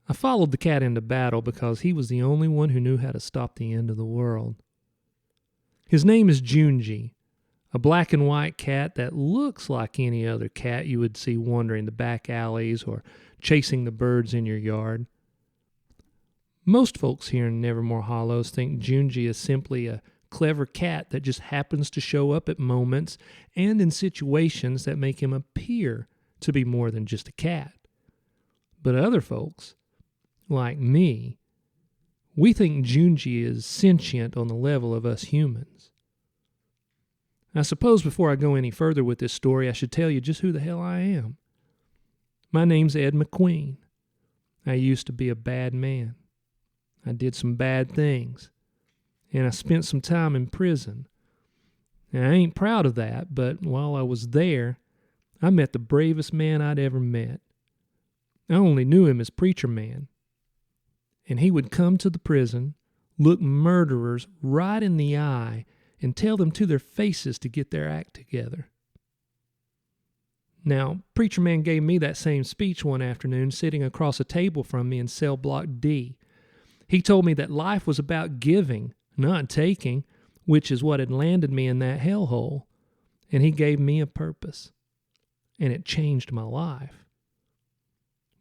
I followed the cat into battle because he was the only one who knew how to stop the end of the world. His name is Junji, a black and white cat that looks like any other cat you would see wandering the back alleys or chasing the birds in your yard. Most folks here in Nevermore Hollows think Junji is simply a clever cat that just happens to show up at moments and in situations that make him appear to be more than just a cat. But other folks, like me, we think Junji is sentient on the level of us humans. I suppose before I go any further with this story, I should tell you just who the hell I am. My name's Ed McQueen. I used to be a bad man. I did some bad things, and I spent some time in prison. Now, I ain't proud of that, but while I was there, I met the bravest man I'd ever met. I only knew him as Preacher Man. And he would come to the prison, look murderers right in the eye, and tell them to their faces to get their act together. Now, Preacher Man gave me that same speech one afternoon sitting across a table from me in cell block D. He told me that life was about giving, not taking, which is what had landed me in that hellhole. And he gave me a purpose. And it changed my life.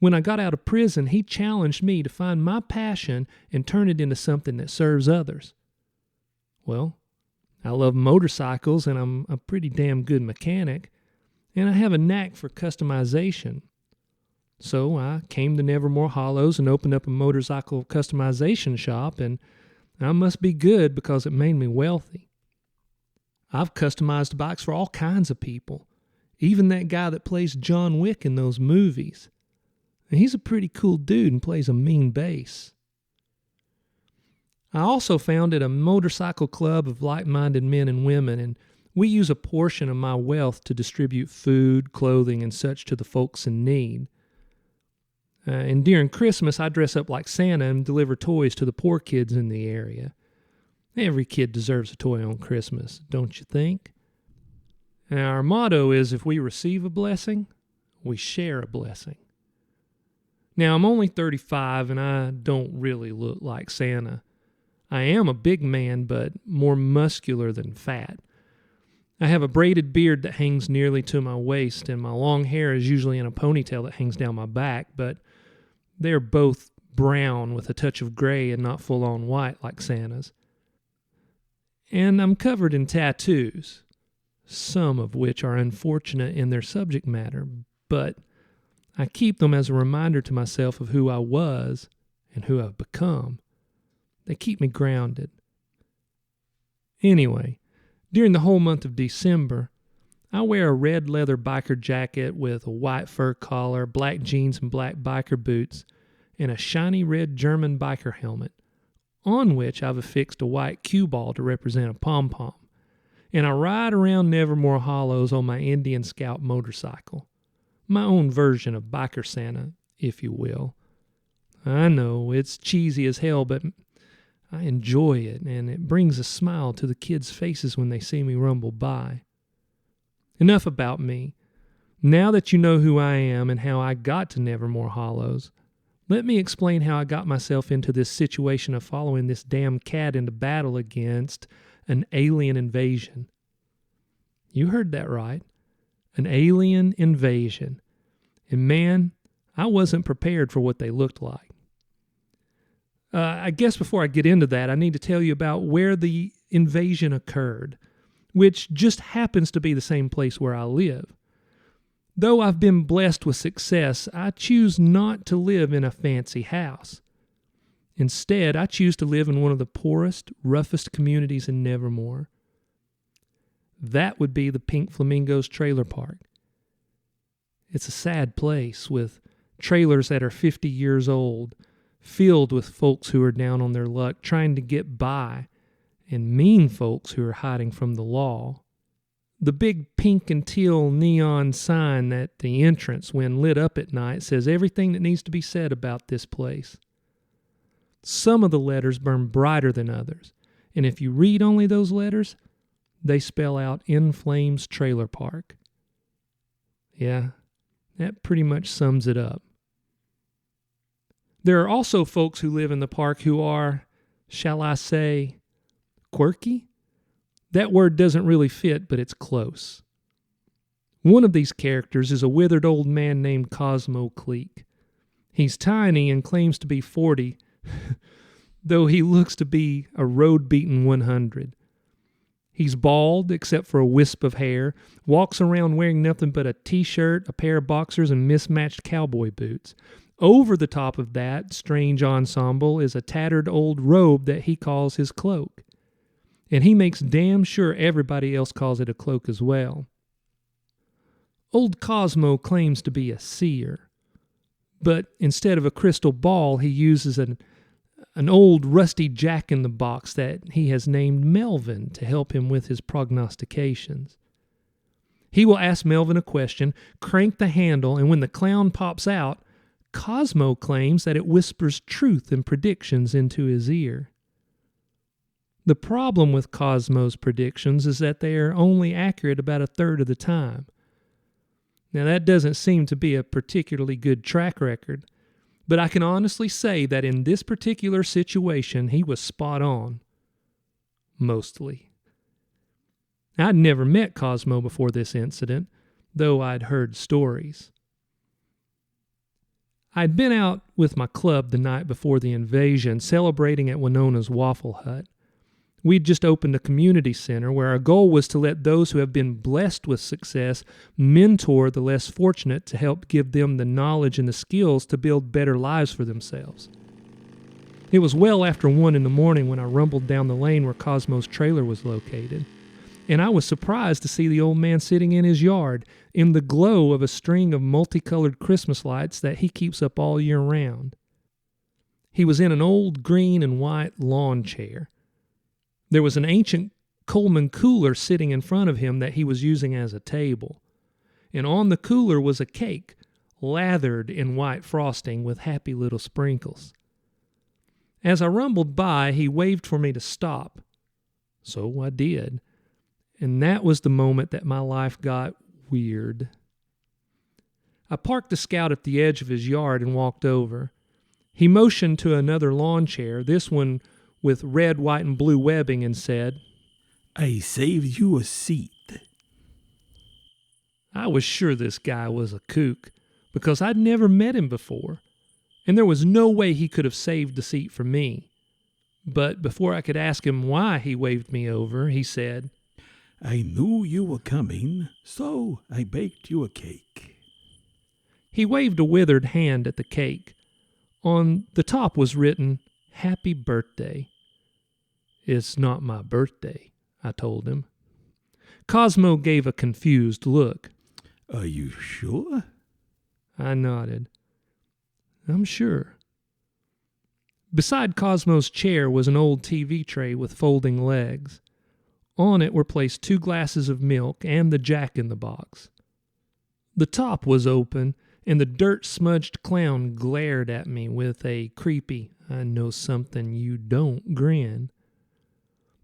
When I got out of prison, he challenged me to find my passion and turn it into something that serves others. Well, I love motorcycles, and I'm a pretty damn good mechanic, and I have a knack for customization. So I came to Nevermore Hollows and opened up a motorcycle customization shop, and I must be good because it made me wealthy. I've customized bikes for all kinds of people, even that guy that plays John Wick in those movies. And he's a pretty cool dude and plays a mean bass. I also founded a motorcycle club of like-minded men and women, and we use a portion of my wealth to distribute food, clothing, and such to the folks in need. And during Christmas, I dress up like Santa and deliver toys to the poor kids in the area. Every kid deserves a toy on Christmas, don't you think? And our motto is, if we receive a blessing, we share a blessing. Now, I'm only 35, and I don't really look like Santa. I am a big man, but more muscular than fat. I have a braided beard that hangs nearly to my waist, and my long hair is usually in a ponytail that hangs down my back, but they're both brown with a touch of gray and not full-on white like Santa's. And I'm covered in tattoos, some of which are unfortunate in their subject matter, but I keep them as a reminder to myself of who I was and who I've become. They keep me grounded. Anyway, during the whole month of December, I wear a red leather biker jacket with a white fur collar, black jeans and black biker boots, and a shiny red German biker helmet, on which I've affixed a white cue ball to represent a pom-pom. And I ride around Nevermore Hollows on my Indian Scout motorcycle. My own version of Biker Santa, if you will. I know, it's cheesy as hell, but I enjoy it, and it brings a smile to the kids' faces when they see me rumble by. Enough about me. Now that you know who I am and how I got to Nevermore Hollows, let me explain how I got myself into this situation of following this damn cat into battle against an alien invasion. You heard that right. An alien invasion. And man, I wasn't prepared for what they looked like. I guess before I get into that, I need to tell you about where the invasion occurred, which just happens to be the same place where I live. Though I've been blessed with success, I choose not to live in a fancy house. Instead, I choose to live in one of the poorest, roughest communities in Nevermore. That would be the Pink Flamingos trailer park. It's a sad place with trailers that are 50 years old, filled with folks who are down on their luck trying to get by, and mean folks who are hiding from the law. The big pink and teal neon sign at the entrance, when lit up at night, says everything that needs to be said about this place. Some of the letters burn brighter than others, and if you read only those letters, they spell out In Flames Trailer Park. Yeah, that pretty much sums it up. There are also folks who live in the park who are, shall I say, quirky? That word doesn't really fit, but it's close. One of these characters is a withered old man named Cosmo Cleek. He's tiny and claims to be 40, though he looks to be a road-beaten 100. He's bald, except for a wisp of hair, walks around wearing nothing but a t-shirt, a pair of boxers, and mismatched cowboy boots. Over the top of that strange ensemble is a tattered old robe that he calls his cloak. And he makes damn sure everybody else calls it a cloak as well. Old Cosmo claims to be a seer, but instead of a crystal ball, he uses an old rusty jack-in-the-box that he has named Melvin to help him with his prognostications. He will ask Melvin a question, crank the handle, and when the clown pops out, Cosmo claims that it whispers truth and predictions into his ear. The problem with Cosmo's predictions is that they are only accurate about a third of the time. Now, that doesn't seem to be a particularly good track record, but I can honestly say that in this particular situation, he was spot on. Mostly. I'd never met Cosmo before this incident, though I'd heard stories. I'd been out with my club the night before the invasion, celebrating at Winona's Waffle Hut. We'd just opened a community center where our goal was to let those who have been blessed with success mentor the less fortunate to help give them the knowledge and the skills to build better lives for themselves. It was well after 1 a.m. when I rumbled down the lane where Cosmo's trailer was located, and I was surprised to see the old man sitting in his yard in the glow of a string of multicolored Christmas lights that he keeps up all year round. He was in an old green and white lawn chair. There was an ancient Coleman cooler sitting in front of him that he was using as a table. And on the cooler was a cake, lathered in white frosting with happy little sprinkles. As I rumbled by, he waved for me to stop. So I did. And that was the moment that my life got weird. I parked the Scout at the edge of his yard and walked over. He motioned to another lawn chair, this one with red, white, and blue webbing, and said, "I saved you a seat." I was sure this guy was a kook, because I'd never met him before, and there was no way he could have saved the seat for me. But before I could ask him why he waved me over, he said, "I knew you were coming, so I baked you a cake." He waved a withered hand at the cake. On the top was written, "Happy Birthday." "It's not my birthday," I told him. Cosmo gave a confused look. "Are you sure?" I nodded. "I'm sure." Beside Cosmo's chair was an old TV tray with folding legs. On it were placed 2 glasses of milk and the jack-in-the-box. The top was open, and the dirt-smudged clown glared at me with a creepy, "I know something you don't" grin.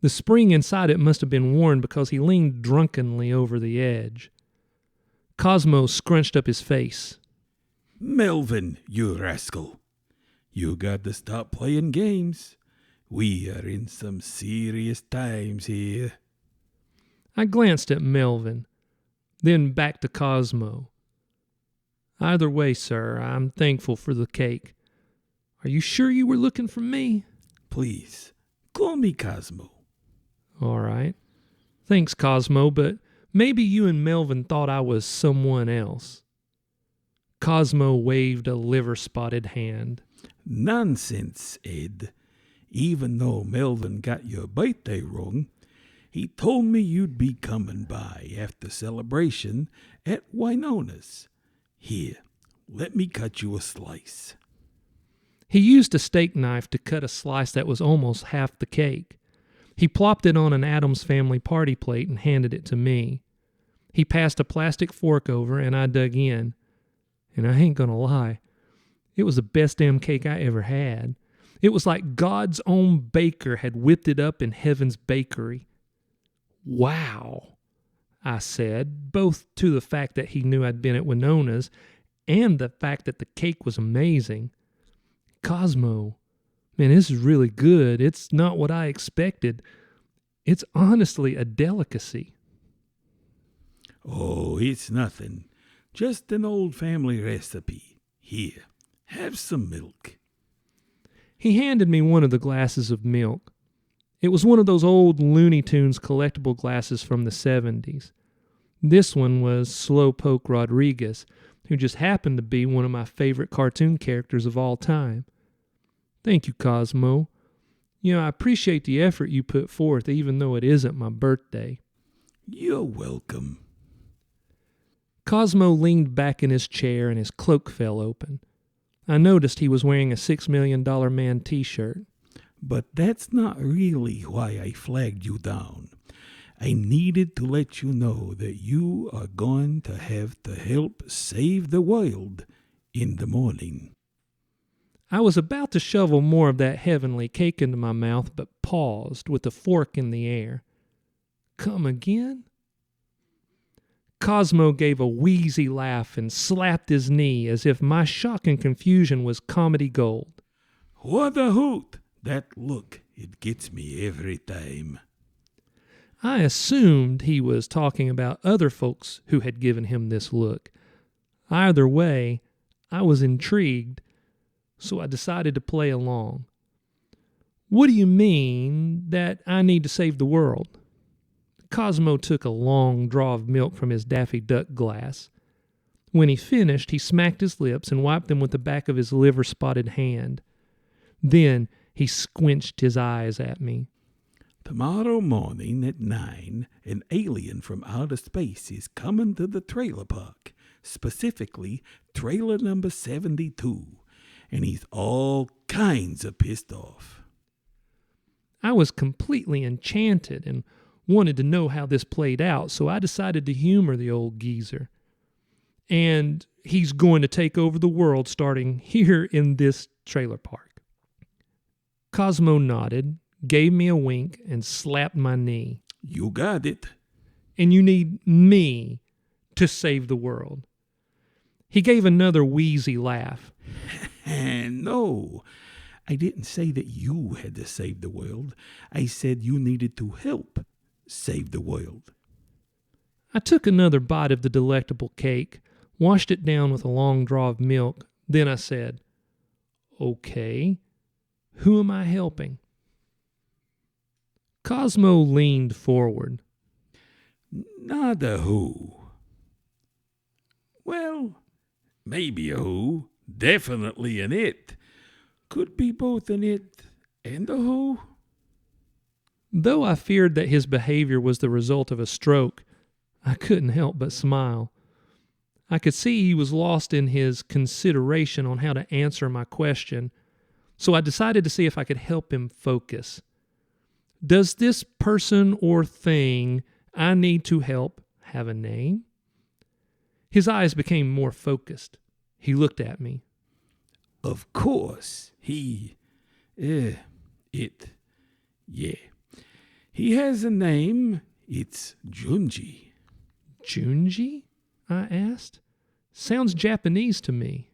The spring inside it must have been worn because he leaned drunkenly over the edge. Cosmo scrunched up his face. "Melvin, you rascal. You got to stop playing games. We are in some serious times here." I glanced at Melvin, then back to Cosmo. "Either way, sir, I'm thankful for the cake. Are you sure you were looking for me?" "Please, call me Cosmo." "All right. Thanks, Cosmo, but maybe you and Melvin thought I was someone else." Cosmo waved a liver-spotted hand. "Nonsense, Ed. Even though Melvin got your birthday wrong, he told me you'd be coming by after celebration at Winona's. Here, let me cut you a slice." He used a steak knife to cut a slice that was almost half the cake. He plopped it on an Addams Family party plate and handed it to me. He passed a plastic fork over, and I dug in. And I ain't gonna lie, it was the best damn cake I ever had. It was like God's own baker had whipped it up in heaven's bakery. Wow! I said, both to the fact that he knew I'd been at Winona's and the fact that the cake was amazing. Cosmo, man, this is really good. It's not what I expected. It's honestly a delicacy. Oh, it's nothing. Just an old family recipe. Here, have some milk. He handed me one of the glasses of milk. It was one of those old Looney Tunes collectible glasses from the 70s. This one was Slowpoke Rodriguez, who just happened to be one of my favorite cartoon characters of all time. Thank you, Cosmo. You know, I appreciate the effort you put forth, even though it isn't my birthday. You're welcome. Cosmo leaned back in his chair and his cloak fell open. I noticed he was wearing a $6 Million Man t-shirt. But that's not really why I flagged you down. I needed to let you know that you are going to have to help save the world in the morning. I was about to shovel more of that heavenly cake into my mouth, but paused with the fork in the air. Come again? Cosmo gave a wheezy laugh and slapped his knee as if my shock and confusion was comedy gold. What a hoot! That look, it gets me every time. I assumed he was talking about other folks who had given him this look. Either way, I was intrigued, so I decided to play along. What do you mean that I need to save the world? Cosmo took a long draw of milk from his Daffy Duck glass. When he finished, he smacked his lips and wiped them with the back of his liver-spotted hand. Then he squinched his eyes at me. Tomorrow morning at 9, an alien from outer space is coming to the trailer park, specifically trailer number 72, and he's all kinds of pissed off. I was completely enchanted and wanted to know how this played out, so I decided to humor the old geezer. And he's going to take over the world starting here in this trailer park. Cosmo nodded, gave me a wink, and slapped my knee. You got it. And you need me to save the world. He gave another wheezy laugh. No, I didn't say that you had to save the world. I said you needed to help save the world. I took another bite of the delectable cake, washed it down with a long draw of milk. Then I said, Okay, who am I helping? Cosmo leaned forward. Not a who. Well, maybe a who. Definitely an it. Could be both an it and a who. Though I feared that his behavior was the result of a stroke, I couldn't help but smile. I could see he was lost in his consideration on how to answer my question, so I decided to see if I could help him focus. Does this person or thing I need to help have a name? His eyes became more focused. He looked at me. Of course, it, yeah. He has a name. It's Junji. Junji? I asked. Sounds Japanese to me.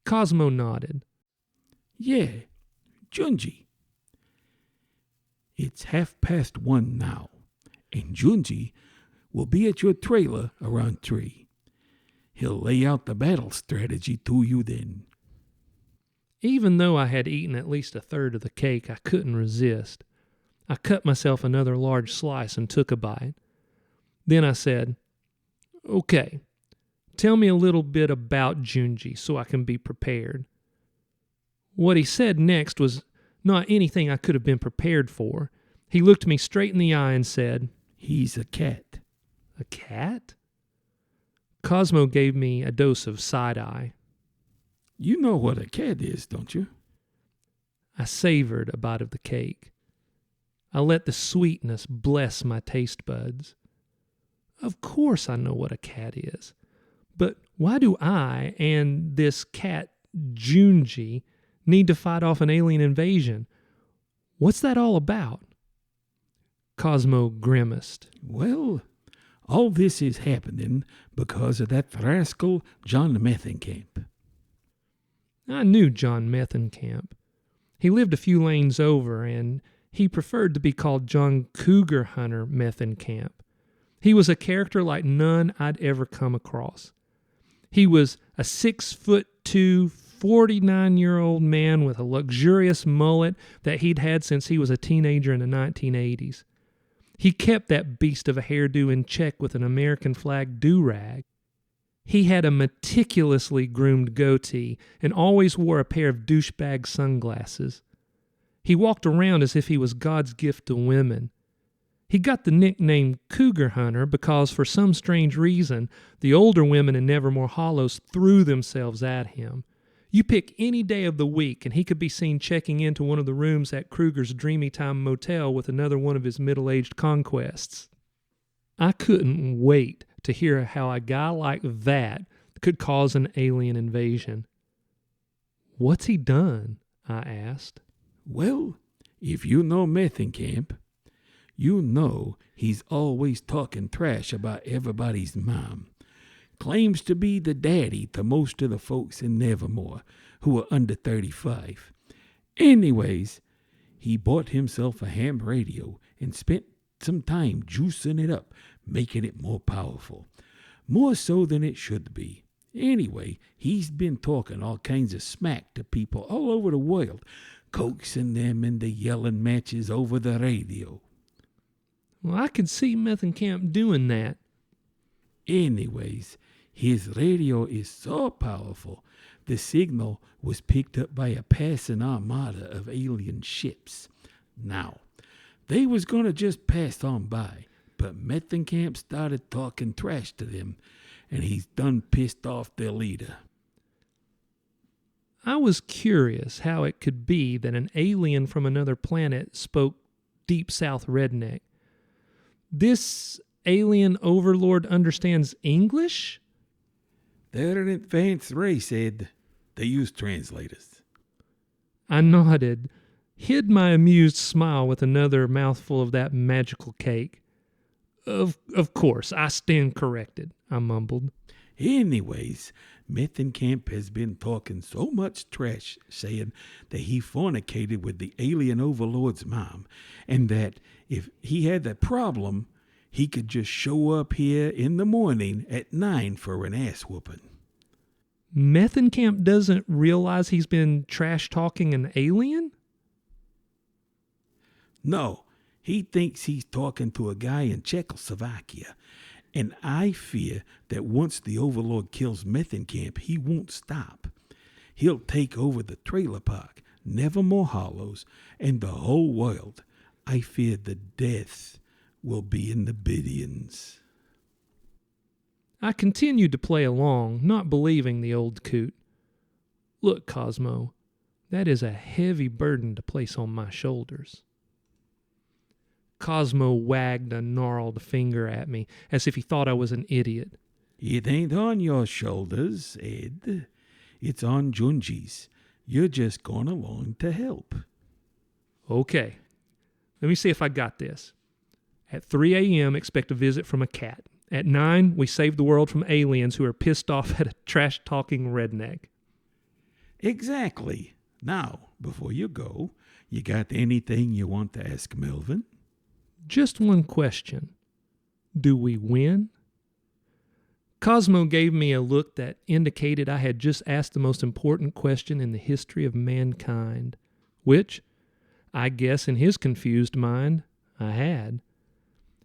Cosmo nodded. Yeah, Junji. It's 1:30 now, and Junji will be at your trailer around 3. He'll lay out the battle strategy to you then. Even though I had eaten at least a third of the cake, I couldn't resist. I cut myself another large slice and took a bite. Then I said, Okay, tell me a little bit about Junji so I can be prepared. What he said next was not anything I could have been prepared for. He looked me straight in the eye and said, He's a cat. A cat? Cosmo gave me a dose of side-eye. You know what a cat is, don't you? I savored a bite of the cake. I let the sweetness bless my taste buds. Of course I know what a cat is. But why do I and this cat, Junji, need to fight off an alien invasion? What's that all about? Cosmo grimaced. Well, All this is happening because of that rascal John Methencamp. I knew John Methencamp. He lived a few lanes over, and he preferred to be called John Cougar Hunter Methencamp. He was a character like none I'd ever come across. He was a 6'2", 49-year-old man with a luxurious mullet that he'd had since he was a teenager in the 1980s. He kept that beast of a hairdo in check with an American flag do-rag. He had a meticulously groomed goatee and always wore a pair of douchebag sunglasses. He walked around as if he was God's gift to women. He got the nickname Cougar Hunter because, for some strange reason, the older women in Nevermore Hollows threw themselves at him. You pick any day of the week, and he could be seen checking into one of the rooms at Kruger's Dreamy Time Motel with another one of his middle-aged conquests. I couldn't wait to hear how a guy like that could cause an alien invasion. "What's he done?" I asked. Well, if you know Methencamp, you know he's always talking trash about everybody's mom. Claims to be the daddy to most of the folks in Nevermore who are under 35. Anyways, he bought himself a ham radio and spent some time juicing it up, making it more powerful. More so than it should be. Anyway, he's been talking all kinds of smack to people all over the world, coaxing them into yelling matches over the radio. Well, I could see Methencamp doing that. Anyways, his radio is so powerful, the signal was picked up by a passing armada of alien ships. Now, they was going to just pass on by, but Methencamp started talking trash to them, and he's done pissed off their leader. I was curious how it could be that an alien from another planet spoke Deep South redneck. This alien overlord understands English? They're an advanced race, Ed. They use translators. I nodded, hid my amused smile with another mouthful of that magical cake. Of course, I stand corrected," I mumbled. Anyways, Methencamp has been talking so much trash, saying that he fornicated with the alien overlord's mom, and that if he had that problem, he could just show up here in the morning at 9 for an ass whooping. Methencamp doesn't realize he's been trash-talking an alien? No, he thinks he's talking to a guy in Czechoslovakia, and I fear that once the Overlord kills Methencamp, he won't stop. He'll take over the trailer park, Nevermore Hollows, and the whole world. I fear the death will be in the billions. I continued to play along, not believing the old coot. "Look, Cosmo, that is a heavy burden to place on my shoulders." Cosmo wagged a gnarled finger at me, as if he thought I was an idiot. It ain't on your shoulders, Ed. It's on Junji's. You're just going along to help. Okay, let me see if I got this. At 3 a.m., expect a visit from a cat. At 9, we save the world from aliens who are pissed off at a trash-talking redneck. Exactly. Now, before you go, you got anything you want to ask Melvin? Just one question. Do we win? Cosmo gave me a look that indicated I had just asked the most important question in the history of mankind, which, I guess in his confused mind, I had.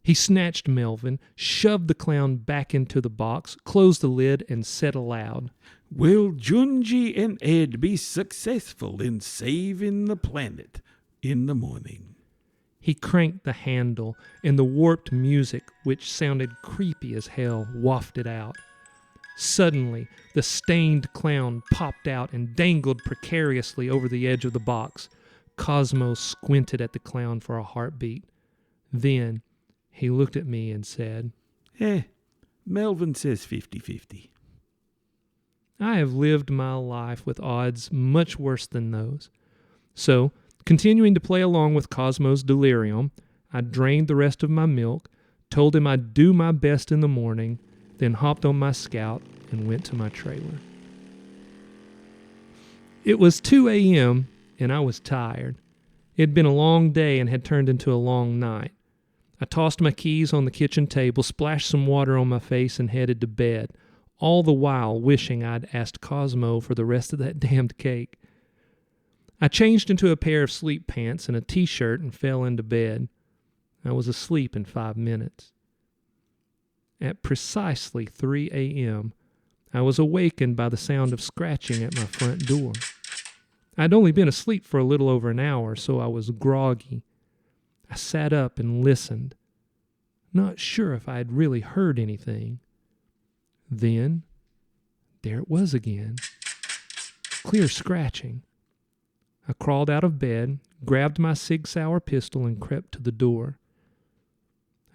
He snatched Melvin, shoved the clown back into the box, closed the lid, and said aloud, "Will Junji and Ed be successful in saving the planet in the morning?" He cranked the handle, and the warped music, which sounded creepy as hell, wafted out. Suddenly, the stained clown popped out and dangled precariously over the edge of the box. Cosmo squinted at the clown for a heartbeat. Then he looked at me and said, Melvin says 50-50. I have lived my life with odds much worse than those. So, continuing to play along with Cosmo's delirium, I drained the rest of my milk, told him I'd do my best in the morning, then hopped on my Scout and went to my trailer. It was 2 a.m. and I was tired. It had been a long day and had turned into a long night. I tossed my keys on the kitchen table, splashed some water on my face, and headed to bed, all the while wishing I'd asked Cosmo for the rest of that damned cake. I changed into a pair of sleep pants and a t-shirt and fell into bed. I was asleep in 5 minutes. At precisely 3 a.m., I was awakened by the sound of scratching at my front door. I'd only been asleep for a little over an hour, so I was groggy. I sat up and listened, not sure if I had really heard anything. Then, there it was again. Clear scratching. I crawled out of bed, grabbed my Sig Sauer pistol, and crept to the door.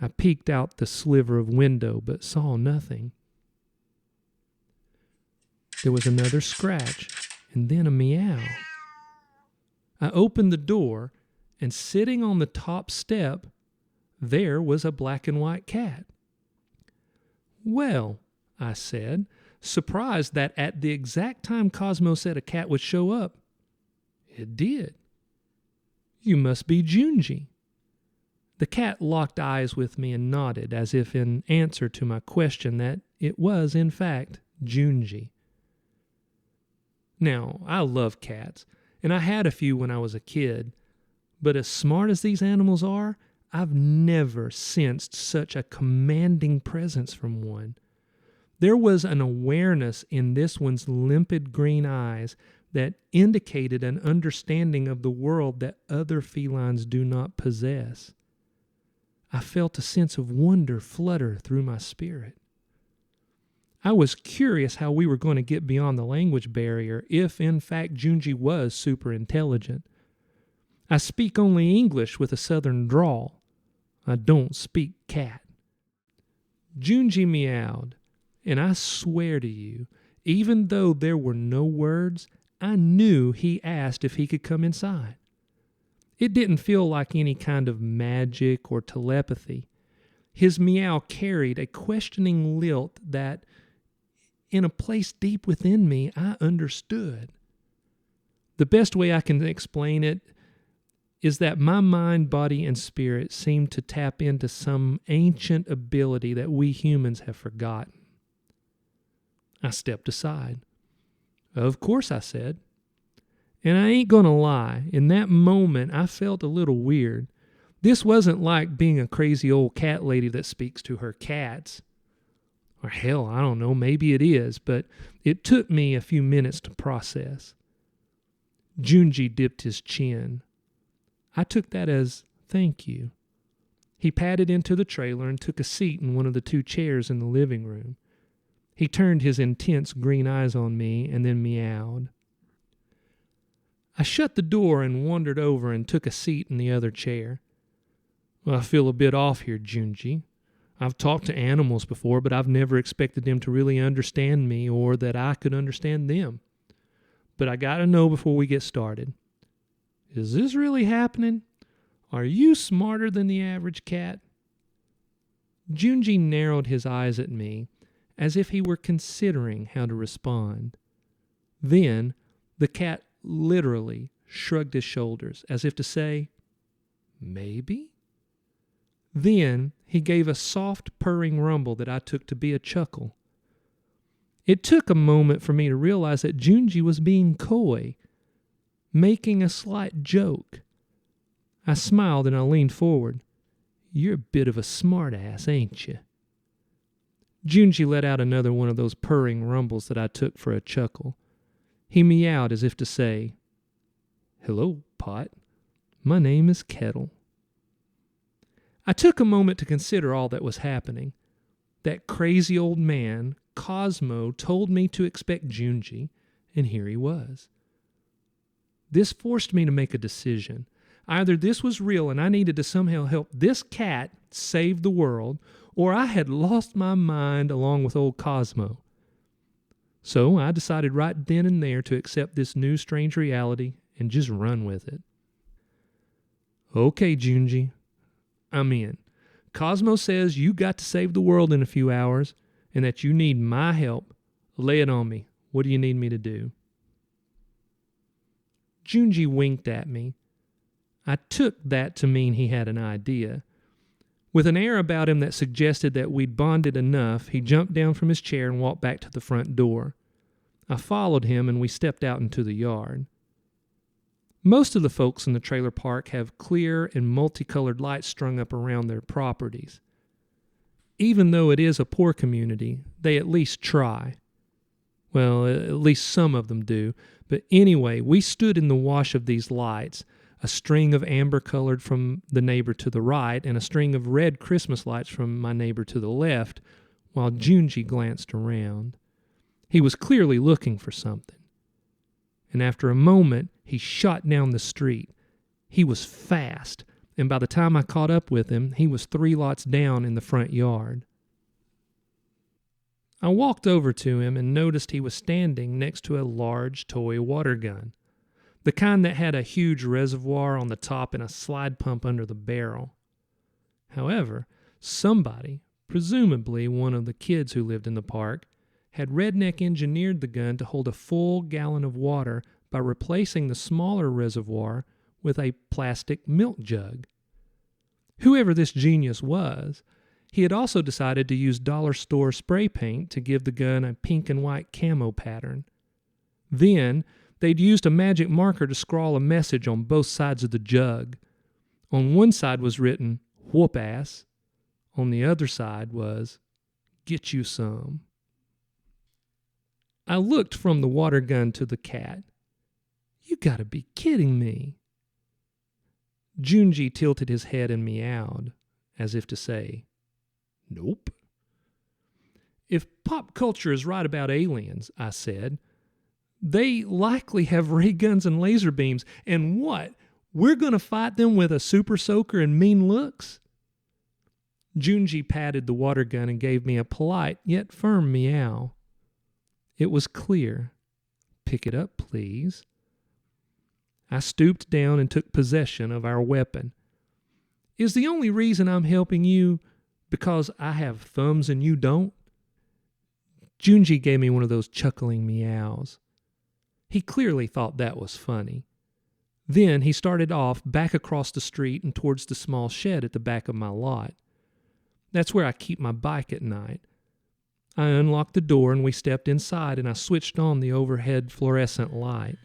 I peeked out the sliver of window, but saw nothing. There was another scratch, and then a meow. I opened the door, and sitting on the top step, there was a black and white cat. "Well," I said, surprised that at the exact time Cosmo said a cat would show up, it did. "You must be Junji." The cat locked eyes with me and nodded, as if in answer to my question that it was, in fact, Junji. Now, I love cats, and I had a few when I was a kid, but as smart as these animals are, I've never sensed such a commanding presence from one. There was an awareness in this one's limpid green eyes that indicated an understanding of the world that other felines do not possess. I felt a sense of wonder flutter through my spirit. I was curious how we were going to get beyond the language barrier if, in fact, Junji was super intelligent. I speak only English with a southern drawl. I don't speak cat. Junji meowed, and I swear to you, even though there were no words, I knew he asked if he could come inside. It didn't feel like any kind of magic or telepathy. His meow carried a questioning lilt that, in a place deep within me, I understood. The best way I can explain it is that my mind, body, and spirit seemed to tap into some ancient ability that we humans have forgotten. I stepped aside. "Of course," I said. And I ain't gonna lie, in that moment I felt a little weird. This wasn't like being a crazy old cat lady that speaks to her cats. Or hell, I don't know, maybe it is, but it took me a few minutes to process. Junji dipped his chin. I took that as thank you. He padded into the trailer and took a seat in one of the 2 chairs in the living room. He turned his intense green eyes on me and then meowed. I shut the door and wandered over and took a seat in the other chair. "Well, I feel a bit off here, Junji. I've talked to animals before, but I've never expected them to really understand me or that I could understand them. But I gotta know before we get started. Is this really happening? Are you smarter than the average cat?" Junji narrowed his eyes at me, as if he were considering how to respond. Then the cat literally shrugged his shoulders, as if to say, "Maybe?" Then he gave a soft purring rumble that I took to be a chuckle. It took a moment for me to realize that Junji was being coy, making a slight joke. I smiled and I leaned forward. "You're a bit of a smart-ass, ain't you?" Junji let out another one of those purring rumbles that I took for a chuckle. He meowed as if to say, "Hello, Pot. My name is Kettle." I took a moment to consider all that was happening. That crazy old man, Cosmo, told me to expect Junji, and here he was. This forced me to make a decision. Either this was real and I needed to somehow help this cat save the world, or I had lost my mind along with old Cosmo. So I decided right then and there to accept this new strange reality and just run with it. "Okay, Junji, I'm in. Cosmo says you got to save the world in a few hours and that you need my help. Lay it on me. What do you need me to do? Junji winked at me. I took that to mean he had an idea. With an air about him that suggested that we'd bonded enough, he jumped down from his chair and walked back to the front door. I followed him and we stepped out into the yard. Most of the folks in the trailer park have clear and multicolored lights strung up around their properties. Even though it is a poor community, they at least try. Well, at least some of them do. But anyway, we stood in the wash of these lights, a string of amber colored from the neighbor to the right and a string of red Christmas lights from my neighbor to the left, while Junji glanced around. He was clearly looking for something. And after a moment, he shot down the street. He was fast, and by the time I caught up with him, he was 3 lots down in the front yard. I walked over to him and noticed he was standing next to a large toy water gun, the kind that had a huge reservoir on the top and a slide pump under the barrel. However, somebody, presumably one of the kids who lived in the park, had redneck engineered the gun to hold a full gallon of water by replacing the smaller reservoir with a plastic milk jug. Whoever this genius was, he had also decided to use dollar store spray paint to give the gun a pink and white camo pattern. Then, they'd used a magic marker to scrawl a message on both sides of the jug. On one side was written, "Whoop ass." On the other side was, "Get you some." I looked from the water gun to the cat. You gotta be kidding me. Junji tilted his head and meowed, as if to say, nope. If pop culture is right about aliens, I said, they likely have ray guns and laser beams, and what? We're gonna fight them with a super soaker and mean looks? Junji patted the water gun and gave me a polite yet firm meow. It was clear. Pick it up, please. I stooped down and took possession of our weapon. Is the only reason I'm helping you because I have thumbs and you don't? Junji gave me one of those chuckling meows. He clearly thought that was funny. Then he started off back across the street and towards the small shed at the back of my lot. That's where I keep my bike at night. I unlocked the door and we stepped inside and I switched on the overhead fluorescent light.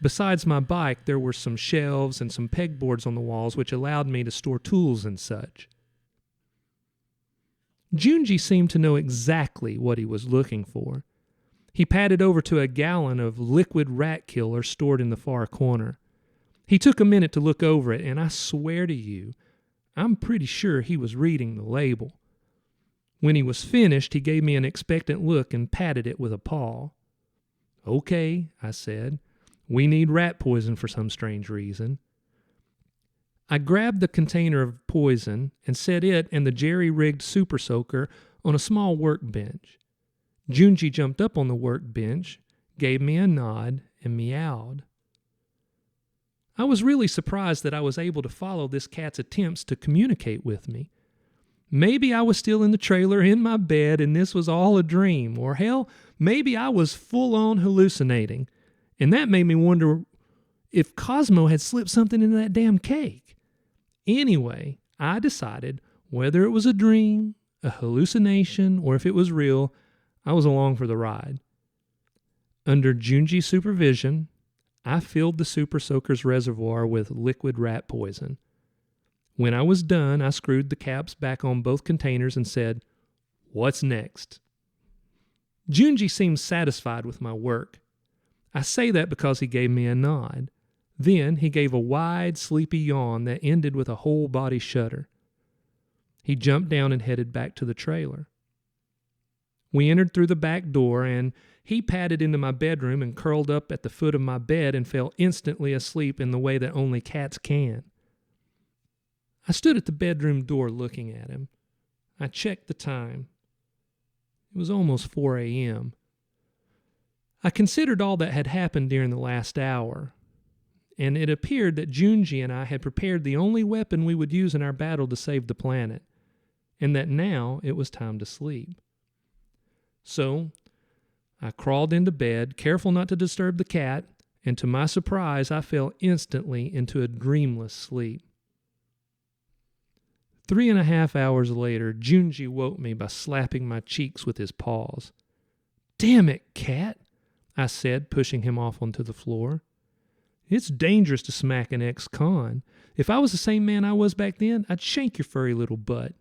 Besides my bike, there were some shelves and some pegboards on the walls which allowed me to store tools and such. Junji seemed to know exactly what he was looking for. He padded over to a gallon of liquid rat killer stored in the far corner. He took a minute to look over it, and I swear to you, I'm pretty sure he was reading the label. When he was finished, he gave me an expectant look and patted it with a paw. Okay, I said. We need rat poison for some strange reason. I grabbed the container of poison and set it and the jerry-rigged super soaker on a small workbench. Junji jumped up on the workbench, gave me a nod, and meowed. I was really surprised that I was able to follow this cat's attempts to communicate with me. Maybe I was still in the trailer in my bed and this was all a dream, or hell, maybe I was full-on hallucinating. And that made me wonder if Cosmo had slipped something into that damn cake. Anyway, I decided whether it was a dream, a hallucination, or if it was real, I was along for the ride. Under Junji's supervision, I filled the Super Soaker's reservoir with liquid rat poison. When I was done, I screwed the caps back on both containers and said, "What's next?" Junji seemed satisfied with my work. I say that because he gave me a nod. Then he gave a wide, sleepy yawn that ended with a whole-body shudder. He jumped down and headed back to the trailer. We entered through the back door, and he padded into my bedroom and curled up at the foot of my bed and fell instantly asleep in the way that only cats can. I stood at the bedroom door looking at him. I checked the time. It was almost 4 a.m. I considered all that had happened during the last hour, and it appeared that Junji and I had prepared the only weapon we would use in our battle to save the planet. and that now it was time to sleep. So I crawled into bed, careful not to disturb the cat, and to my surprise, I fell instantly into a dreamless sleep. 3.5 hours later, Junji woke me by slapping my cheeks with his paws. "Damn it, cat," I said, pushing him off onto the floor. "It's dangerous to smack an ex-con. If I was the same man I was back then, I'd shank your furry little butt."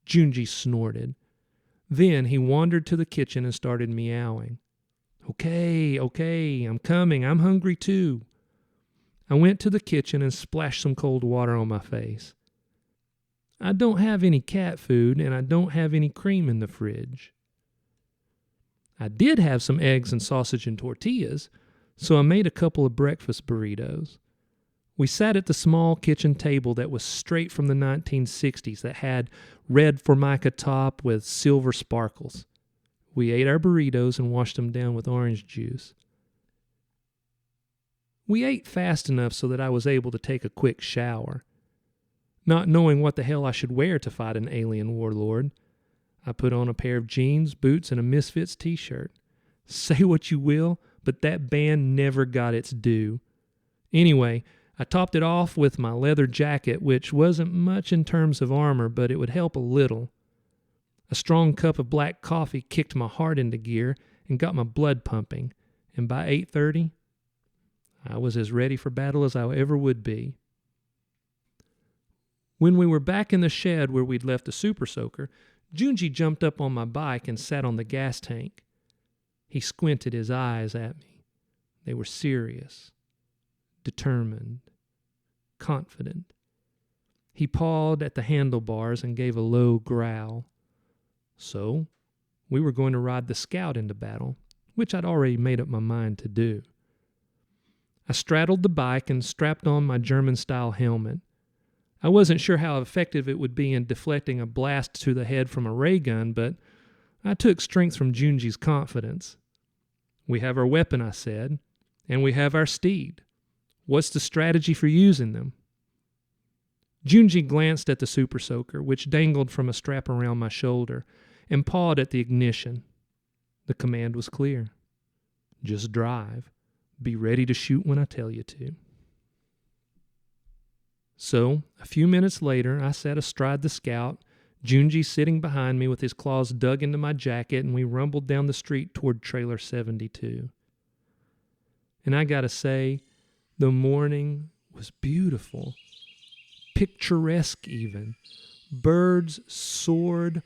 Junji snorted. Then he wandered to the kitchen and started meowing. Okay, I'm coming. I'm hungry too." I went to the kitchen and splashed some cold water on my face. "I don't have any cat food, and I don't have any cream in the fridge." I did have some eggs and sausage and tortillas, so I made a couple of breakfast burritos. We sat at the small kitchen table that was straight from the 1960s that had red Formica top with silver sparkles. We ate our burritos and washed them down with orange juice. We ate fast enough so that I was able to take a quick shower. Not knowing what the hell I should wear to fight an alien warlord, I put on a pair of jeans, boots, and a Misfits t-shirt. Say what you will, but that band never got its due. Anyway, I topped it off with my leather jacket, which wasn't much in terms of armor, but it would help a little. A strong cup of black coffee kicked my heart into gear and got my blood pumping, and by 8:30, I was as ready for battle as I ever would be. When we were back in the shed where we'd left the Super Soaker, Junji jumped up on my bike and sat on the gas tank. He squinted his eyes at me. They were serious, determined, confident. He pawed at the handlebars and gave a low growl. So, we were going to ride the Scout into battle, which I'd already made up my mind to do. I straddled the bike and strapped on my German-style helmet. I wasn't sure how effective it would be in deflecting a blast to the head from a ray gun, but I took strength from Junji's confidence. "We have our weapon," I said, "and we have our steed. What's the strategy for using them?" Junji glanced at the Super Soaker, which dangled from a strap around my shoulder, and pawed at the ignition. The command was clear. Just drive. Be ready to shoot when I tell you to. So, a few minutes later, I sat astride the Scout, Junji sitting behind me with his claws dug into my jacket, and we rumbled down the street toward Trailer 72. And I gotta say, the morning was beautiful. Picturesque even. Birds soared,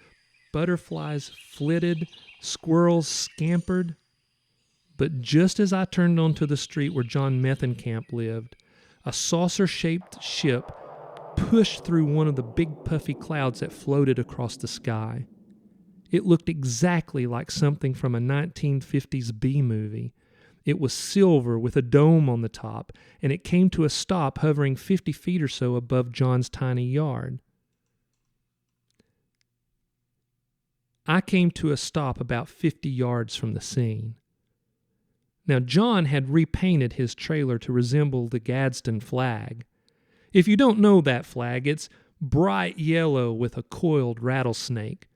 butterflies flitted, squirrels scampered. But just as I turned onto the street where John Methencamp lived, a saucer-shaped ship pushed through one of the big puffy clouds that floated across the sky. It looked exactly like something from a 1950s B-movie. It was silver with a dome on the top, and it came to a stop hovering 50 feet or so above John's tiny yard. I came to a stop about 50 yards from the scene. Now, John had repainted his trailer to resemble the Gadsden flag. If you don't know that flag, it's bright yellow with a coiled rattlesnake.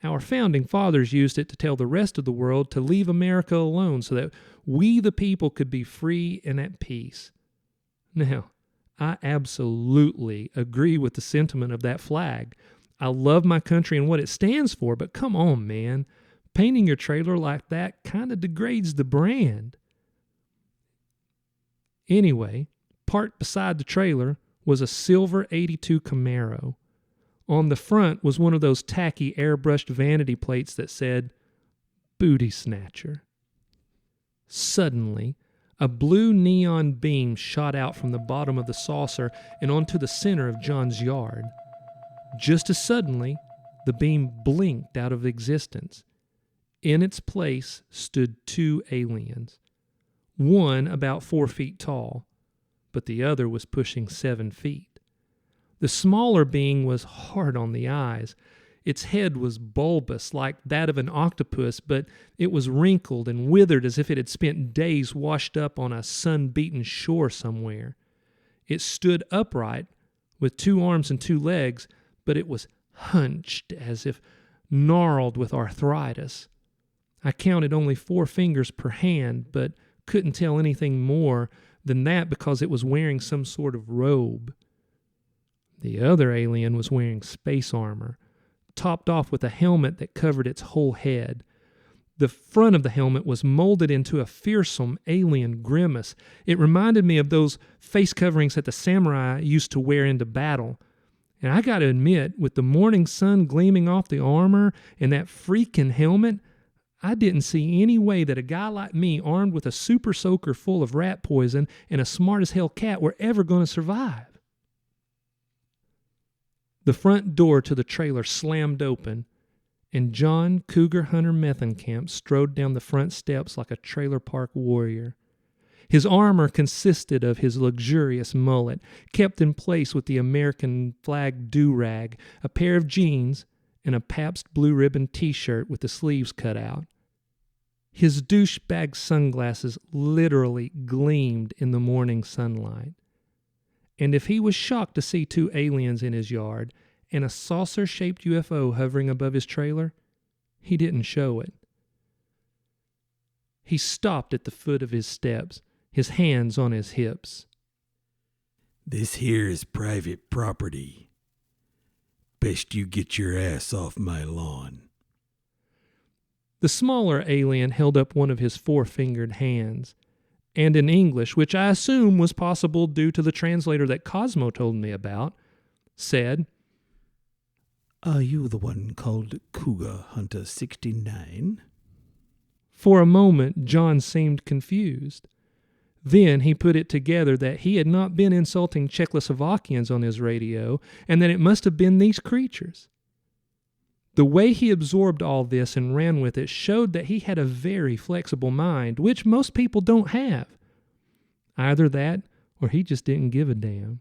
Our founding fathers used it to tell the rest of the world to leave America alone so that we the people could be free and at peace. Now, I absolutely agree with the sentiment of that flag. I love my country and what it stands for, but come on, man. Painting your trailer like that kind of degrades the brand. Anyway, parked beside the trailer was a silver 82 Camaro. On the front was one of those tacky airbrushed vanity plates that said, "Booty Snatcher." Suddenly, a blue neon beam shot out from the bottom of the saucer and onto the center of John's yard. Just as suddenly, the beam blinked out of existence. In its place stood two aliens. One about 4 feet tall, but the other was pushing 7 feet. The smaller being was hard on the eyes. Its head was bulbous like that of an octopus, but it was wrinkled and withered as if it had spent days washed up on a sun-beaten shore somewhere. It stood upright with 2 arms and 2 legs, but it was hunched as if gnarled with arthritis. I counted only 4 fingers per hand, but couldn't tell anything more than that because it was wearing some sort of robe. The other alien was wearing space armor, topped off with a helmet that covered its whole head. The front of the helmet was molded into a fearsome alien grimace. It reminded me of those face coverings that the samurai used to wear into battle. And I got to admit, with the morning sun gleaming off the armor and that freaking helmet, I didn't see any way that a guy like me, armed with a super soaker full of rat poison and a smart-as-hell cat, were ever going to survive. The front door to the trailer slammed open, and John Cougar Hunter Methencamp strode down the front steps like a trailer park warrior. His armor consisted of his luxurious mullet, kept in place with the American flag do-rag, a pair of jeans, and a Pabst Blue Ribbon t-shirt with the sleeves cut out. His douchebag sunglasses literally gleamed in the morning sunlight. And if he was shocked to see 2 aliens in his yard and a saucer-shaped UFO hovering above his trailer, he didn't show it. He stopped at the foot of his steps, his hands on his hips. This here is private property. Best you get your ass off my lawn. The smaller alien held up one of his 4-fingered hands, and in English, which I assume was possible due to the translator that Cosmo told me about, said, Are you the one called Cougar Hunter 69? For a moment, John seemed confused. Then he put it together that he had not been insulting Czechoslovakians on his radio, and that it must have been these creatures. The way he absorbed all this and ran with it showed that he had a very flexible mind, which most people don't have. Either that, or he just didn't give a damn.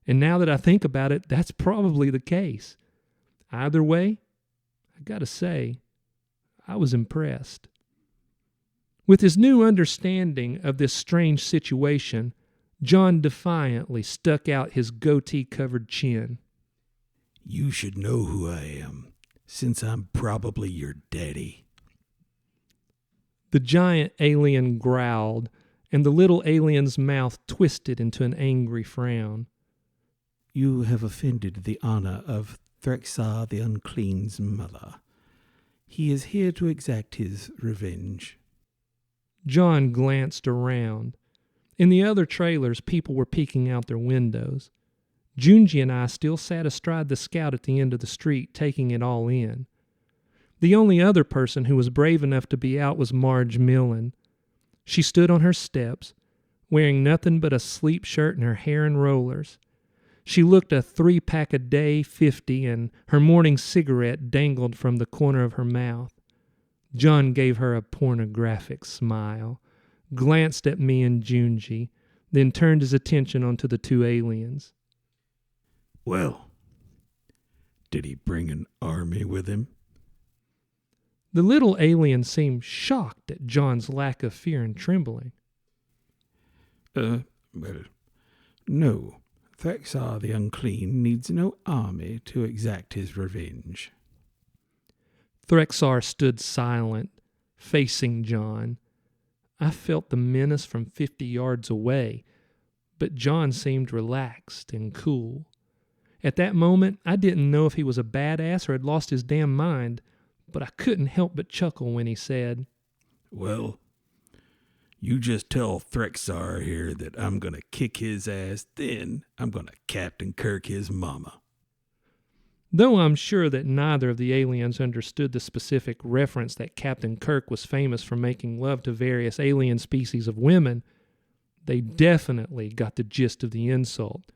And now that I think about it, that's probably the case. Either way, I gotta say, I was impressed. With his new understanding of this strange situation, John defiantly stuck out his goatee-covered chin. You should know who I am, since I'm probably your daddy. The giant alien growled, and the little alien's mouth twisted into an angry frown. You have offended the honor of Threxar the Unclean's mother. He is here to exact his revenge. John glanced around. In the other trailers, people were peeking out their windows. Junji and I still sat astride the Scout at the end of the street, taking it all in. The only other person who was brave enough to be out was Marge Millen. She stood on her steps, wearing nothing but a sleep shirt and her hair in rollers. She looked a 3-pack a day, 50, and her morning cigarette dangled from the corner of her mouth. John gave her a pornographic smile, glanced at me and Junji, then turned his attention onto the 2 aliens. Well, did he bring an army with him? The little alien seemed shocked at John's lack of fear and trembling. Well, no. Threxar the Unclean needs no army to exact his revenge. Threxar stood silent, facing John. I felt the menace from 50 yards away, but John seemed relaxed and cool. At that moment, I didn't know if he was a badass or had lost his damn mind, but I couldn't help but chuckle when he said, Well, you just tell Threxar here that I'm going to kick his ass, then I'm going to Captain Kirk his mama. Though I'm sure that neither of the aliens understood the specific reference that Captain Kirk was famous for making love to various alien species of women, they definitely got the gist of the insult.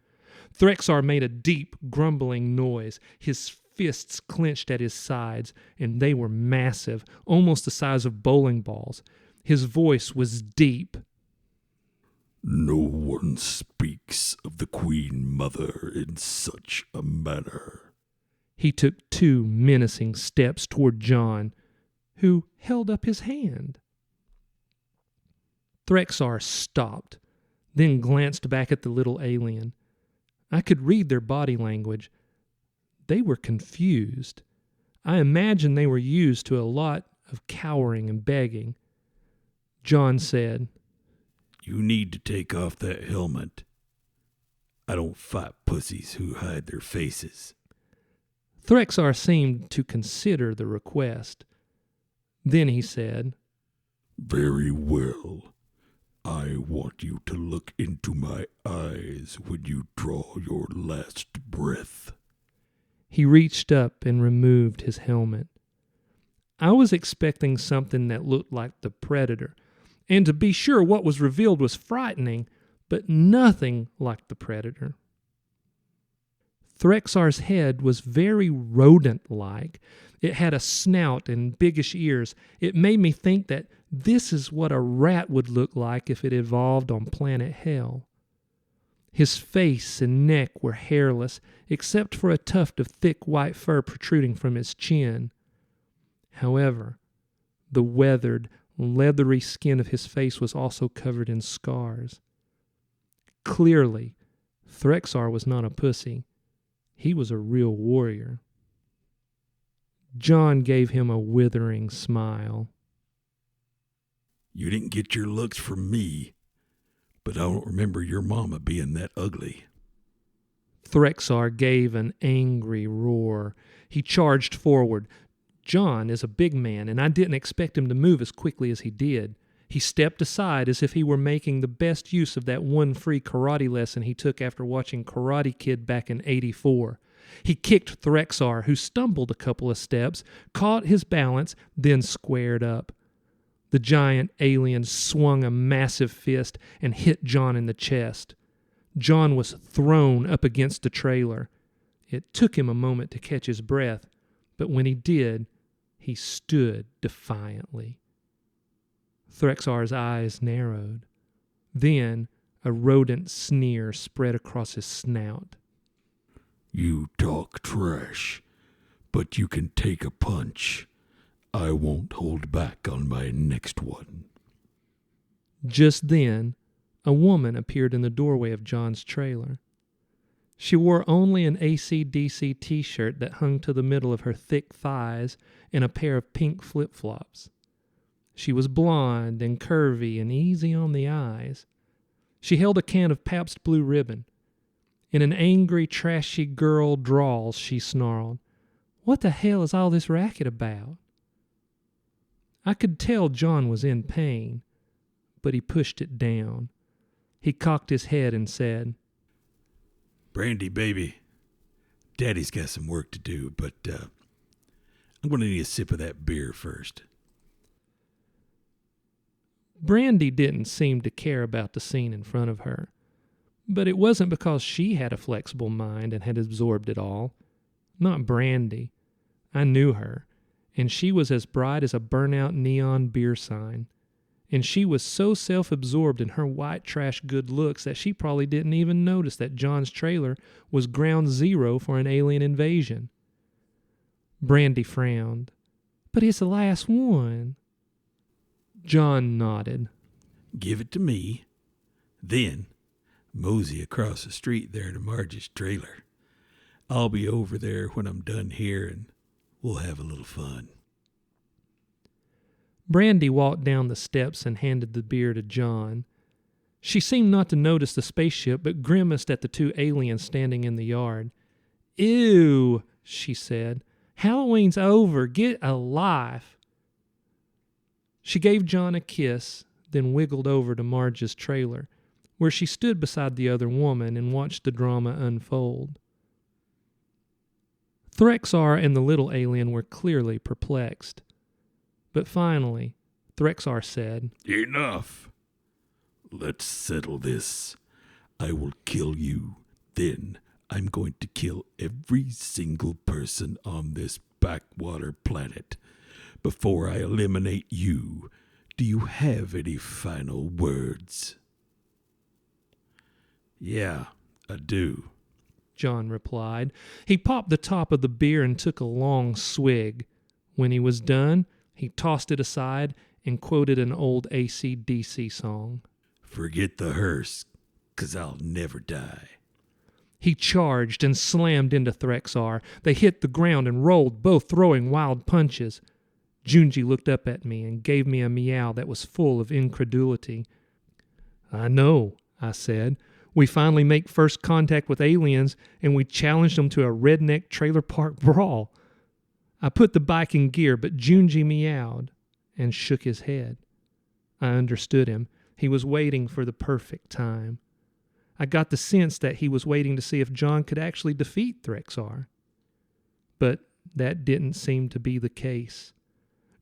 Threxar made a deep, grumbling noise. His fists clenched at his sides, and they were massive, almost the size of bowling balls. His voice was deep. No one speaks of the Queen Mother in such a manner. He took 2 menacing steps toward John, who held up his hand. Threxar stopped, then glanced back at the little alien. I could read their body language. They were confused. I imagine they were used to a lot of cowering and begging. John said, You need to take off that helmet. I don't fight pussies who hide their faces. Threxar seemed to consider the request. Then he said, Very well. I want you to look into my eyes when you draw your last breath. He reached up and removed his helmet. I was expecting something that looked like the Predator, and to be sure what was revealed was frightening, but nothing like the Predator. Threxar's head was very rodent-like. It had a snout and biggish ears. It made me think that this is what a rat would look like if it evolved on planet Hell. His face and neck were hairless, except for a tuft of thick white fur protruding from his chin. However, the weathered, leathery skin of his face was also covered in scars. Clearly, Threxar was not a pussy. He was a real warrior. John gave him a withering smile. You didn't get your looks from me, but I don't remember your mama being that ugly. Threxar gave an angry roar. He charged forward. John is a big man, and I didn't expect him to move as quickly as he did. He stepped aside as if he were making the best use of that one free karate lesson he took after watching Karate Kid back in '84. He kicked Threxar, who stumbled a couple of steps, caught his balance, then squared up. The giant alien swung a massive fist and hit John in the chest. John was thrown up against the trailer. It took him a moment to catch his breath, but when he did, he stood defiantly. Threxar's eyes narrowed. Then a rodent sneer spread across his snout. You talk trash, but you can take a punch. I won't hold back on my next one. Just then, a woman appeared in the doorway of John's trailer. She wore only an AC/DC t-shirt that hung to the middle of her thick thighs and a pair of pink flip-flops. She was blonde and curvy and easy on the eyes. She held a can of Pabst Blue Ribbon. In an angry, trashy girl drawl, she snarled, "What the hell is all this racket about?" I could tell John was in pain, but he pushed it down. He cocked his head and said, Brandy, baby, Daddy's got some work to do, but I'm going to need a sip of that beer first. Brandy didn't seem to care about the scene in front of her, but it wasn't because she had a flexible mind and had absorbed it all. Not Brandy. I knew her, and she was as bright as a burnt-out neon beer sign. And she was so self-absorbed in her white trash good looks that she probably didn't even notice that John's trailer was ground zero for an alien invasion. Brandy frowned. "But it's the last one." John nodded. Give it to me. Then mosey across the street there to Marge's trailer. I'll be over there when I'm done here, and we'll have a little fun. Brandy walked down the steps and handed the beer to John. She seemed not to notice the spaceship, but grimaced at the two aliens standing in the yard. "Ew," she said. "Halloween's over. Get a life." She gave John a kiss, then wiggled over to Marge's trailer, where she stood beside the other woman and watched the drama unfold. Threxar and the little alien were clearly perplexed. But finally, Threxar said, Enough. Let's settle this. I will kill you. Then I'm going to kill every single person on this backwater planet. Before I eliminate you, do you have any final words? Yeah, I do, John replied. He popped the top of the beer and took a long swig. When he was done, he tossed it aside and quoted an old AC/DC song. Forget the hearse, 'cause I'll never die. He charged and slammed into Threxar. They hit the ground and rolled, both throwing wild punches. Junji looked up at me and gave me a meow that was full of incredulity. "I know," I said. "We finally make first contact with aliens, and we challenged them to a redneck trailer park brawl." I put the bike in gear, but Junji meowed and shook his head. I understood him. He was waiting for the perfect time. I got the sense that he was waiting to see if John could actually defeat Threxar. But that didn't seem to be the case.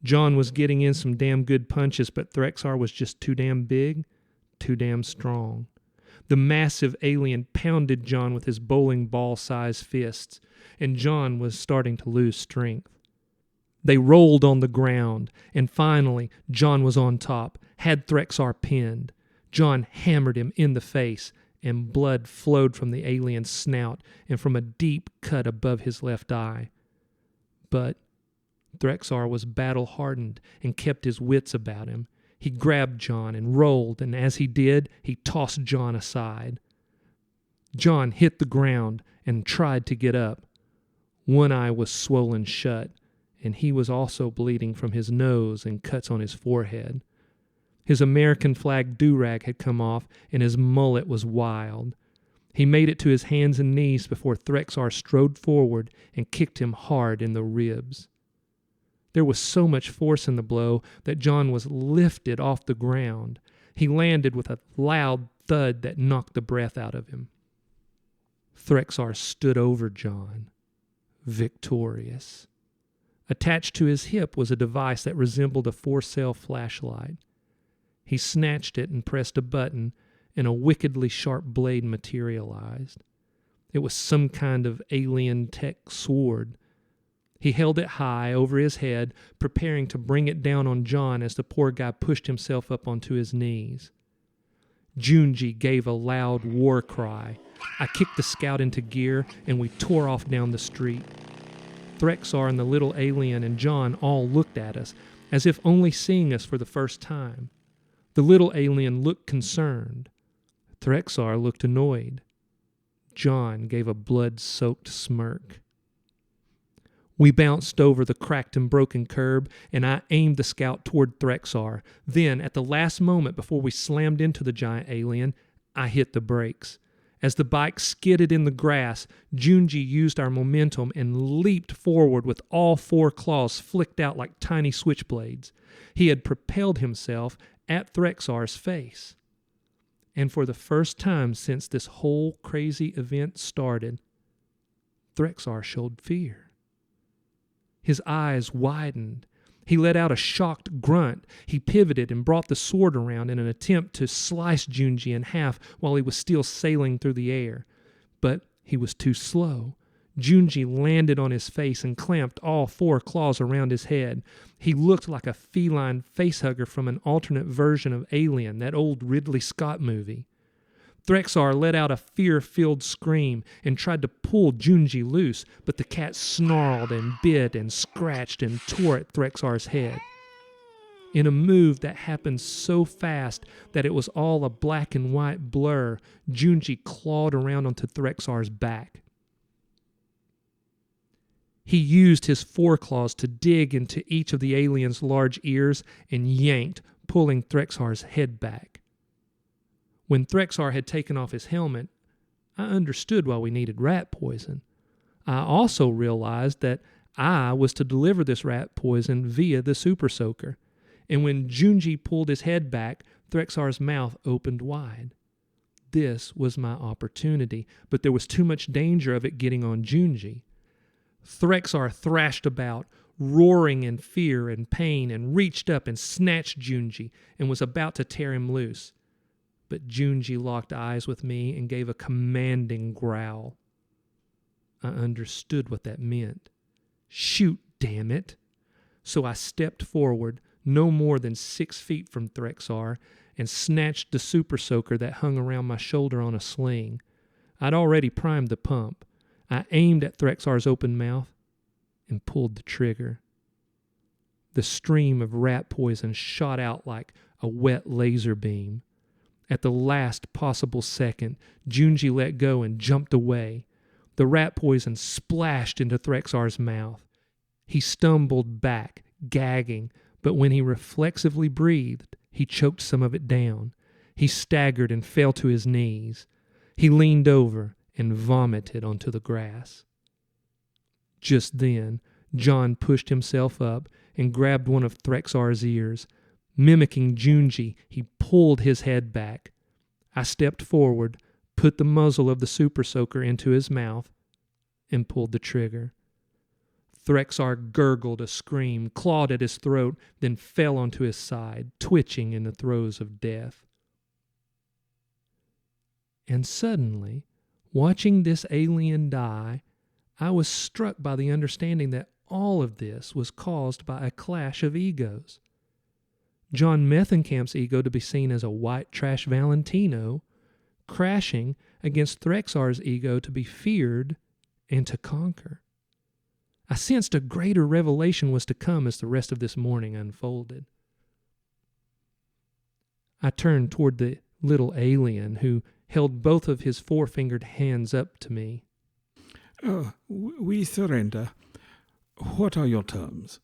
John was getting in some damn good punches, but Threxar was just too damn big, too damn strong. The massive alien pounded John with his bowling ball-sized fists, and John was starting to lose strength. They rolled on the ground, and finally John was on top, had Threxar pinned. John hammered him in the face, and blood flowed from the alien's snout and from a deep cut above his left eye. But Threxar was battle-hardened and kept his wits about him. He grabbed John and rolled, and as he did, he tossed John aside. John hit the ground and tried to get up. One eye was swollen shut, and he was also bleeding from his nose and cuts on his forehead. His American flag do-rag had come off, and his mullet was wild. He made it to his hands and knees before Threxar strode forward and kicked him hard in the ribs. There was so much force in the blow that John was lifted off the ground. He landed with a loud thud that knocked the breath out of him. Threxar stood over John, victorious. Attached to his hip was a device that resembled a 4-cell flashlight. He snatched it and pressed a button, and a wickedly sharp blade materialized. It was some kind of alien tech sword. He held it high over his head, preparing to bring it down on John as the poor guy pushed himself up onto his knees. Junji gave a loud war cry. I kicked the scout into gear, and we tore off down the street. Threxar and the little alien and John all looked at us, as if only seeing us for the first time. The little alien looked concerned. Threxar looked annoyed. John gave a blood-soaked smirk. We bounced over the cracked and broken curb, and I aimed the scout toward Threxar. Then, at the last moment before we slammed into the giant alien, I hit the brakes. As the bike skidded in the grass, Junji used our momentum and leaped forward with all 4 claws flicked out like tiny switchblades. He had propelled himself at Threxar's face. And for the first time since this whole crazy event started, Threxar showed fear. His eyes widened. He let out a shocked grunt. He pivoted and brought the sword around in an attempt to slice Junji in half while he was still sailing through the air. But he was too slow. Junji landed on his face and clamped all 4 claws around his head. He looked like a feline facehugger from an alternate version of Alien, that old Ridley Scott movie. Threxar let out a fear-filled scream and tried to pull Junji loose, but the cat snarled and bit and scratched and tore at Threxar's head. In a move that happened so fast that it was all a black and white blur, Junji clawed around onto Threxar's back. He used his 4 claws to dig into each of the alien's large ears and yanked, pulling Threxar's head back. When Threxar had taken off his helmet, I understood why we needed rat poison. I also realized that I was to deliver this rat poison via the super soaker. And when Junji pulled his head back, Threxar's mouth opened wide. This was my opportunity, but there was too much danger of it getting on Junji. Threxar thrashed about, roaring in fear and pain, and reached up and snatched Junji and was about to tear him loose. But Junji locked eyes with me and gave a commanding growl. I understood what that meant. Shoot, damn it! So I stepped forward, no more than 6 feet from Threxar, and snatched the super soaker that hung around my shoulder on a sling. I'd already primed the pump. I aimed at Threxar's open mouth and pulled the trigger. The stream of rat poison shot out like a wet laser beam. At the last possible second, Junji let go and jumped away. The rat poison splashed into Threxar's mouth. He stumbled back, gagging, but when he reflexively breathed, he choked some of it down. He staggered and fell to his knees. He leaned over and vomited onto the grass. Just then, John pushed himself up and grabbed one of Threxar's ears. Mimicking Junji, he pulled his head back. I stepped forward, put the muzzle of the super soaker into his mouth, and pulled the trigger. Threxar gurgled a scream, clawed at his throat, then fell onto his side, twitching in the throes of death. And suddenly, watching this alien die, I was struck by the understanding that all of this was caused by a clash of egos. John Methencamp's ego to be seen as a white trash Valentino, crashing against Threxar's ego to be feared and to conquer. I sensed a greater revelation was to come as the rest of this morning unfolded. I turned toward the little alien who held both of his four-fingered hands up to me. We surrender. What are your terms?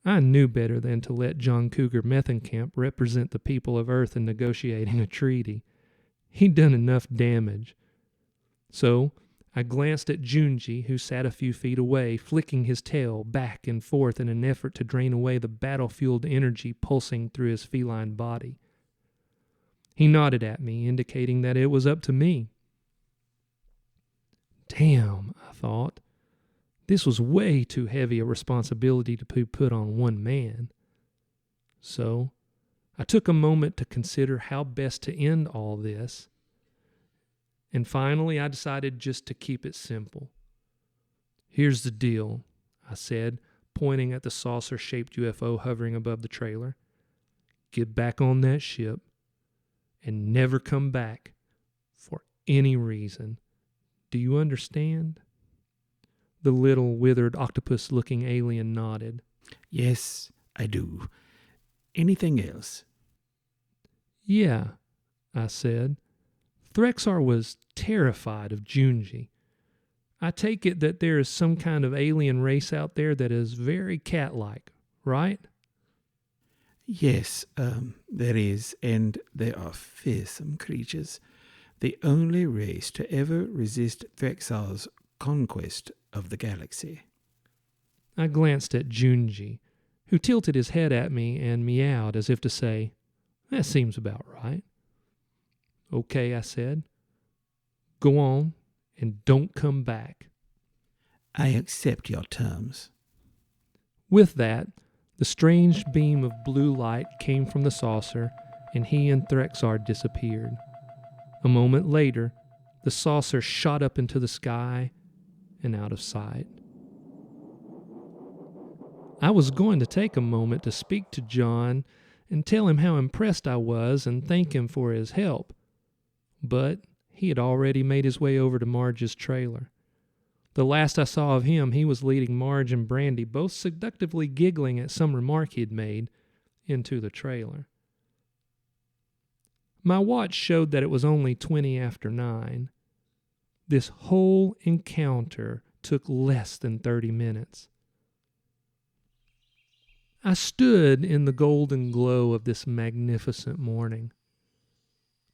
I knew better than to let John Cougar Methencamp represent the people of Earth in negotiating a treaty. He'd done enough damage. So I glanced at Junji, who sat a few feet away, flicking his tail back and forth in an effort to drain away the battle-fueled energy pulsing through his feline body. He nodded at me, indicating that it was up to me. Damn, I thought. This was way too heavy a responsibility to be put on one man. So I took a moment to consider how best to end all this. And finally, I decided just to keep it simple. Here's the deal, I said, pointing at the saucer-shaped UFO hovering above the trailer. Get back on that ship and never come back for any reason. Do you understand? The little, withered, octopus-looking alien nodded. Yes, I do. Anything else? Yeah, I said. Threxar was terrified of Junji. I take it that there is some kind of alien race out there that is very cat-like, right? Yes, there is, and they are fearsome creatures. The only race to ever resist Threxar's conquest of the galaxy. I glanced at Junji, who tilted his head at me and meowed as if to say, that seems about right. Okay, I said. Go on and don't come back. I accept your terms. With that, the strange beam of blue light came from the saucer, and he and Threxar disappeared. A moment later, the saucer shot up into the sky and out of sight. I was going to take a moment to speak to John and tell him how impressed I was and thank him for his help, but he had already made his way over to Marge's trailer. The last I saw of him, he was leading Marge and Brandy, both seductively giggling at some remark he'd made, into the trailer. My watch showed that it was only 20 after 9. This whole encounter took less than 30 minutes. I stood in the golden glow of this magnificent morning.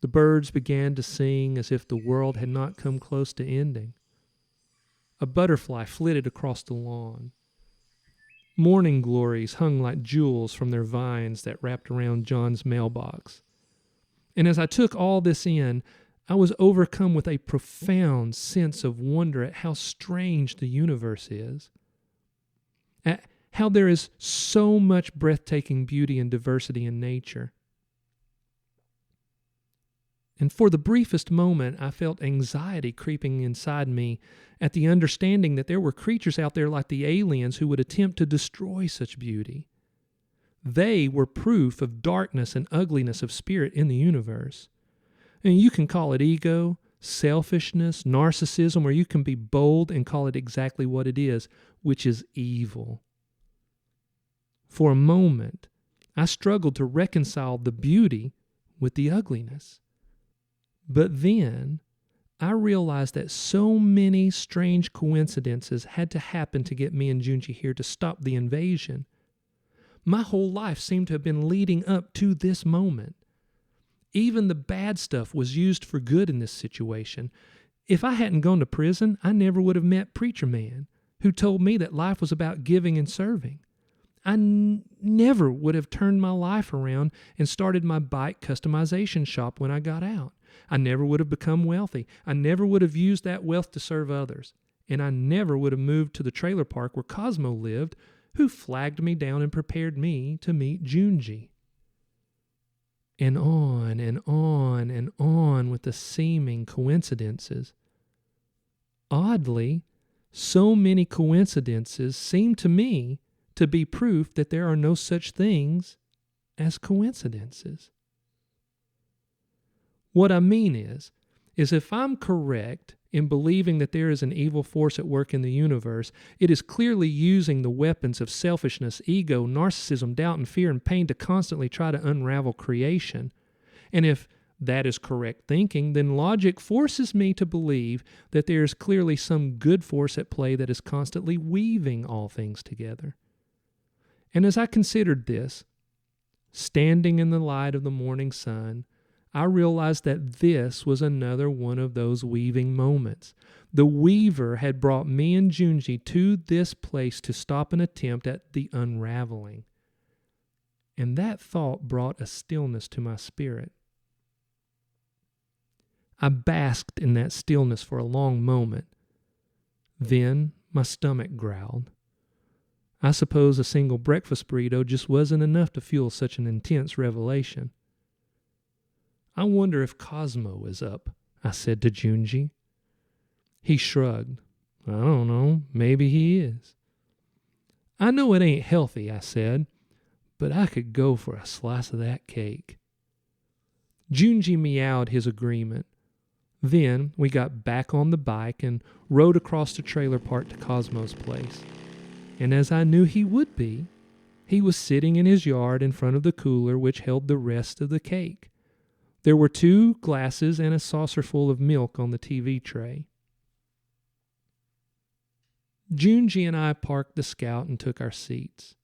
The birds began to sing as if the world had not come close to ending. A butterfly flitted across the lawn. Morning glories hung like jewels from their vines that wrapped around John's mailbox. And as I took all this in, I was overcome with a profound sense of wonder at how strange the universe is, at how there is so much breathtaking beauty and diversity in nature. And for the briefest moment, I felt anxiety creeping inside me at the understanding that there were creatures out there like the aliens who would attempt to destroy such beauty. They were proof of darkness and ugliness of spirit in the universe. And you can call it ego, selfishness, narcissism, or you can be bold and call it exactly what it is, which is evil. For a moment, I struggled to reconcile the beauty with the ugliness. But then I realized that so many strange coincidences had to happen to get me and Junji here to stop the invasion. My whole life seemed to have been leading up to this moment. Even the bad stuff was used for good in this situation. If I hadn't gone to prison, I never would have met Preacher Man, who told me that life was about giving and serving. I never would have turned my life around and started my bike customization shop when I got out. I never would have become wealthy. I never would have used that wealth to serve others. And I never would have moved to the trailer park where Cosmo lived, who flagged me down and prepared me to meet Junji. And on and on and on with the seeming coincidences. Oddly, so many coincidences seem to me to be proof that there are no such things as coincidences. What I mean is if I'm correct in believing that there is an evil force at work in the universe, it is clearly using the weapons of selfishness, ego, narcissism, doubt, and fear and pain to constantly try to unravel creation. And if that is correct thinking, then logic forces me to believe that there is clearly some good force at play that is constantly weaving all things together. And as I considered this, standing in the light of the morning sun, I realized that this was another one of those weaving moments. The weaver had brought me and Junji to this place to stop an attempt at the unraveling. And that thought brought a stillness to my spirit. I basked in that stillness for a long moment. Then my stomach growled. I suppose a single breakfast burrito just wasn't enough to fuel such an intense revelation. I wonder if Cosmo is up, I said to Junji. He shrugged. I don't know, maybe he is. I know it ain't healthy, I said, but I could go for a slice of that cake. Junji meowed his agreement. Then we got back on the bike and rode across the trailer park to Cosmo's place. And as I knew he would be, he was sitting in his yard in front of the cooler which held the rest of the cake. There were 2 glasses and a saucer full of milk on the TV tray. Junji and I parked the Scout and took our seats.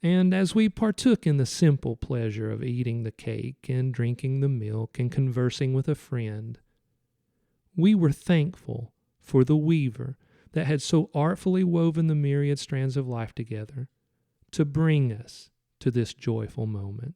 And as we partook in the simple pleasure of eating the cake and drinking the milk and conversing with a friend, we were thankful for the weaver that had so artfully woven the myriad strands of life together to bring us to this joyful moment.